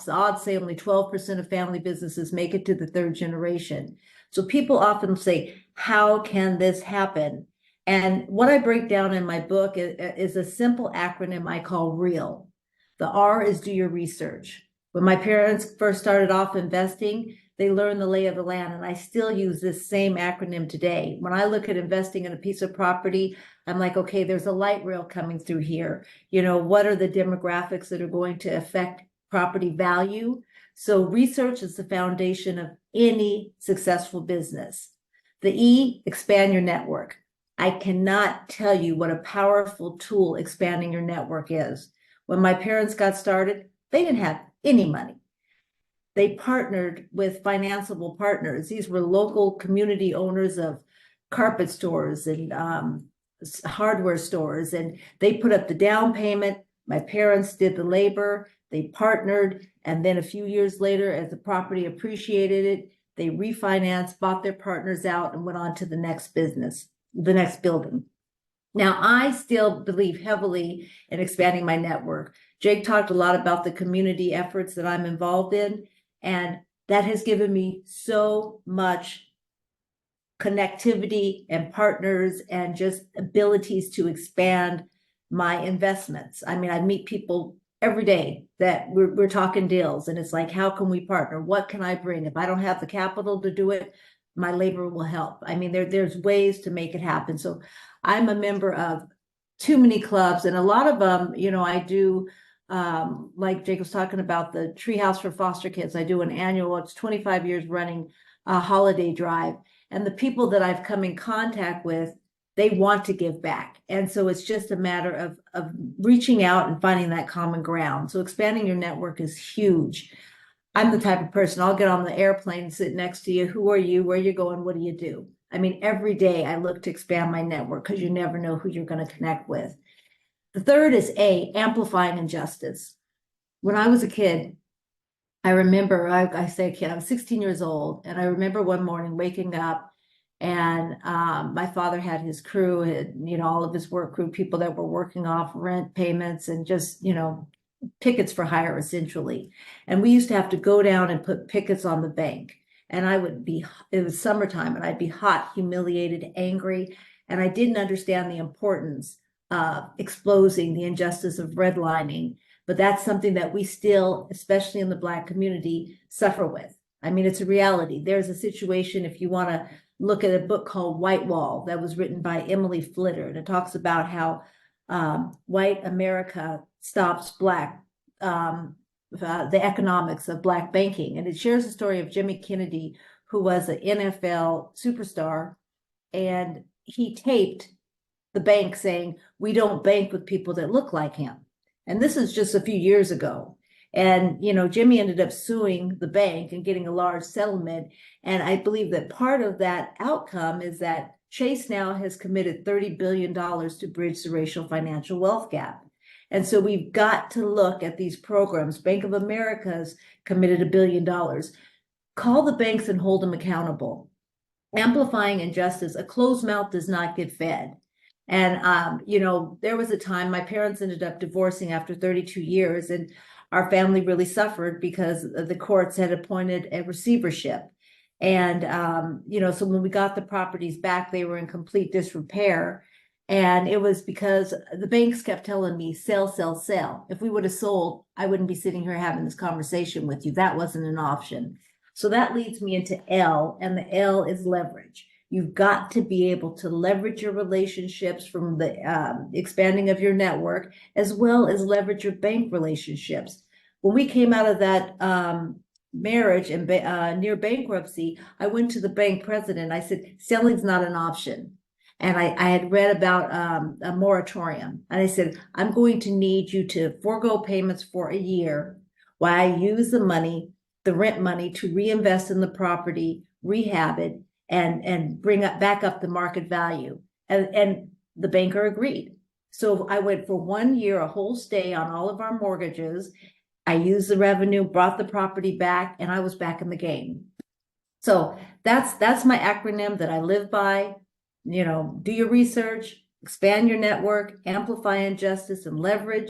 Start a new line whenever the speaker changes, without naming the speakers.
The odds say only 12% of family businesses make it to the third generation. So people often say, how can this happen? And what I break down in my book is a simple acronym I call REAL. The R is do your research. When my parents first started off investing, they learned the lay of the land, and I still use this same acronym today. When I look at investing in a piece of property, I'm like, okay, there's a light rail coming through here. You know, what are the demographics that are going to affect property value? So research is the foundation of any successful business. The E, expand your network. I cannot tell you what a powerful tool expanding your network is. When my parents got started, they didn't have any money. They partnered with financeable partners. These were local community owners of carpet stores and hardware stores, and they put up the down payment. My parents did the labor, they partnered, and then a few years later, as the property appreciated it, they refinanced, bought their partners out, and went on to the next business, the next building. Now, I still believe heavily in expanding my network. Jake talked a lot about the community efforts that I'm involved in, and that has given me so much connectivity and partners and just abilities to expand my investments. I mean, I meet people every day that we're talking deals, and it's like, how can we partner? What can I bring? If I don't have the capital to do it, my labor will help. I mean, there's ways to make it happen. So I'm a member of too many clubs, and a lot of them, you know, I do, like Jake was talking about the Treehouse for Foster Kids. I do an annual, it's 25 years running, a holiday drive. And the people that I've come in contact with, they want to give back. And so it's just a matter of reaching out and finding that common ground. So expanding your network is huge. I'm the type of person, I'll get on the airplane and sit next to you. Who are you? Where are you going? What do you do? I mean, every day I look to expand my network because you never know who you're going to connect with. The third is A, amplifying injustice. When I was a kid, I remember, I say kid, I was 16 years old, and I remember one morning waking up, and my father had his crew, you know, all of his work crew, people that were working off rent payments and just, you know, pickets for hire essentially. And we used to have to go down and put pickets on the bank. And I would be, it was summertime, and I'd be hot, humiliated, angry. And I didn't understand the importance of exposing the injustice of redlining. But that's something that we still, especially in the Black community, suffer with. I mean, it's a reality. There's a situation, if you want to look at a book called White Wall that was written by Emily Flitter, and it talks about how white America stops Black, the economics of Black banking. And it shares the story of Jimmy Kennedy, who was an NFL superstar, and he taped the bank saying, "We don't bank with people that look like him." And this is just a few years ago. And, you know, Jimmy ended up suing the bank and getting a large settlement. And I believe that part of that outcome is that Chase now has committed $30 billion to bridge the racial financial wealth gap. And so we've got to look at these programs. Bank of America's committed $1 billion. Call the banks and hold them accountable. Amplifying injustice, a closed mouth does not get fed. And, you know, there was a time my parents ended up divorcing after 32 years, and our family really suffered because the courts had appointed a receivership. And, you know, so when we got the properties back, they were in complete disrepair. And it was because the banks kept telling me, sell, sell, sell. If we would have sold, I wouldn't be sitting here having this conversation with you. That wasn't an option. So that leads me into L, and the L is leverage. You've got to be able to leverage your relationships from the expanding of your network, as well as leverage your bank relationships. When we came out of that marriage and near bankruptcy, I went to the bank president. I said, selling's not an option. And I had read about a moratorium. And I said, I'm going to need you to forego payments for a year while I use the money, the rent money, to reinvest in the property, rehab it, and bring back up the market value. And the banker agreed. So I went for 1 year, a whole stay on all of our mortgages. I used the revenue, brought the property back, and I was back in the game. So that's my acronym that I live by. You know, do your research, expand your network, amplify injustice, and leverage